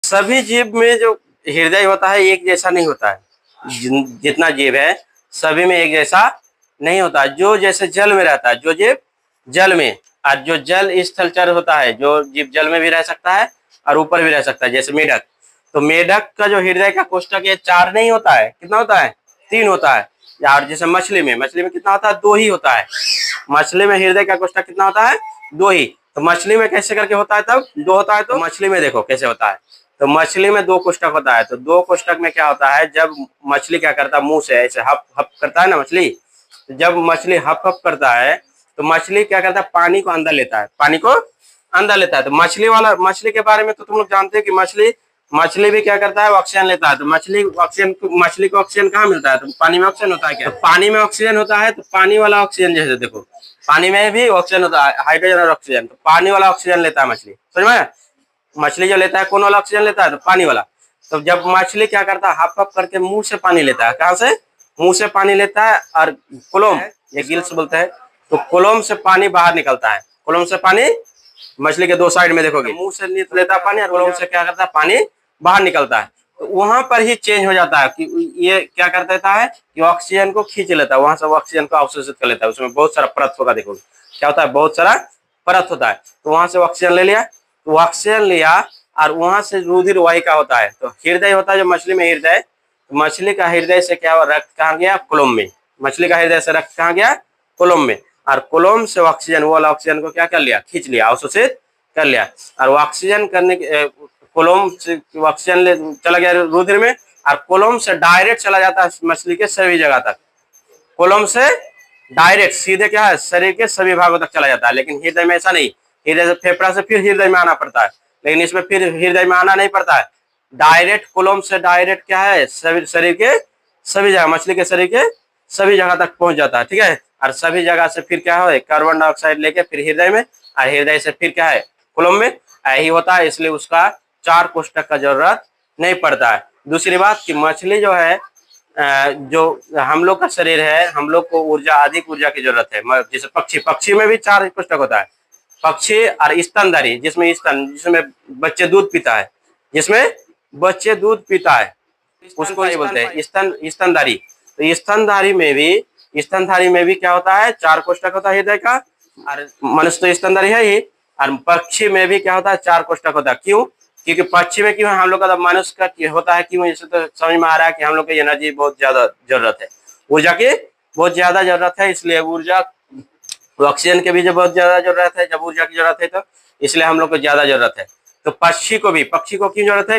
सभी जीव में जो हृदय होता है एक जैसा नहीं होता है। जितना जीव है सभी में एक जैसा नहीं होता। जो जैसे जल में रहता है, जो जीव जल में, और जो जल स्थलचर होता है, जो जीव जल में भी रह सकता है और ऊपर भी रह सकता है, जैसे मेढक। तो मेढक का जो हृदय का कोष्ठक ये 4 नहीं होता है, कितना होता है? 3 होता है। और जैसे मछली में कितना होता है? 2 ही होता है। मछली में हृदय का कोष्ठक कितना होता है? 2 ही। तो मछली में कैसे करके होता है तब? 2 होता है। तो मछली में देखो कैसे होता है। तो मछली में 2 कोष्ठक होता है। तो 2 कोष्ठक में क्या होता है, जब मछली क्या करता है, मुंह से ऐसे हप हप करता है ना मछली। तो जब मछली हप हप करता है तो मछली क्या करता है, पानी को अंदर लेता है, पानी को अंदर लेता है। तो मछली के बारे में तो तुम लोग जानते हैं कि मछली भी क्या करता है, ऑक्सीजन लेता है। तो मछली को ऑक्सीजन कहाँ मिलता है? तो पानी में ऑक्सीजन होता है क्या? तो पानी में ऑक्सीजन होता है। तो पानी वाला ऑक्सीजन जैसे देखो, पानी में भी ऑक्सीजन होता है, हाइड्रोजन और ऑक्सीजन। तो पानी वाला ऑक्सीजन लेता है मछली, समझ में? मछली जो लेता है कौन वाला ऑक्सीजन लेता है? तो पानी वाला। तो जब मछली क्या करता है, हप हप करके मुंह से पानी लेता है। कहाँ से? मुंह से पानी लेता है। और कोलोम, ये गिल्स बोलते हैं, तो कोलोम से पानी बाहर निकलता है। कोलोम से पानी मछली के 2 साइड में देखोगे, मुंह से लेता है पानी और कोलोम से क्या करता है, पानी बाहर निकलता है। तो वहां पर ही चेंज हो जाता है कि ये क्या कर देता है कि ऑक्सीजन को खींच लेता है, वहां से ऑक्सीजन को अवशोषित कर लेता है। उसमें बहुत सारा परत होगा, देखोगे क्या होता है, बहुत सारा परत होता है। तो वहां से ऑक्सीजन ले लिया, तो ऑक्सीजन लिया और वहां से रुधिर वाहिका होता है। तो हृदय होता है जो मछली में हृदय, तो मछली का हृदय से क्या हुआ, रक्त कहाँ गया, कोलोम में। मछली का हृदय से रक्त कहाँ गया, कोलोम में। और कोलोम से ऑक्सीजन, वो वाला ऑक्सीजन को क्या कर लिया, खींच लिया, अवशोषित कर लिया। और ऑक्सीजन करने के कोलोम से ऑक्सीजन चला गया रुधिर में, और कोलोम से डायरेक्ट चला जाता है मछली के सभी जगह तक। कोलोम से डायरेक्ट सीधे क्या है, शरीर के सभी भागों तक चला जाता है। लेकिन हृदय में ऐसा नहीं, हृदय से फेफड़ा से फिर हृदय में आना पड़ता है, लेकिन इसमें फिर हृदय में आना नहीं पड़ता है। डायरेक्ट कोलोम से डायरेक्ट क्या है, शरीर के सभी जगह, मछली के शरीर के सभी जगह तक पहुंच जाता है, ठीक है। और सभी जगह से फिर क्या है, कार्बन डाइऑक्साइड लेके फिर हृदय में, और हृदय से फिर क्या है, कोलोम में। यही होता है, इसलिए उसका 4 कोष्ठक का जरूरत नहीं पड़ता है। दूसरी बात कि मछली जो है, जो हम लोग का शरीर है, हम लोग को अधिक ऊर्जा की जरूरत है। जैसे पक्षी में भी 4 कोष्ठक होता है। पक्षी और स्तनधारी, जिसमें बच्चे दूध पीता है, जिसमें बच्चे दूध पीता है, उसको ये बोलते हैं स्तनधारी। तो स्तनधारी में भी क्या होता है, 4 कोष्ठक होता है हृदय का। और मनुष्य तो स्तनधारी है ही। और पक्षी में भी क्या होता है, 4 कोष्ठक होता है। क्यों? क्योंकि पक्षी में क्यों, हम लोग का मनुष्य का होता है क्यों, इसे तो समझ में आ रहा है कि हम लोग को एनर्जी बहुत ज्यादा जरूरत है, ऊर्जा की बहुत ज्यादा जरूरत है। इसलिए ऊर्जा, ऑक्सीजन के भी जो बहुत ज्यादा जरूरत है, जब ऊर्जा की जरूरत है तो इसलिए हम लोग को ज्यादा जरूरत है। तो पक्षी को क्यों जरूरत है?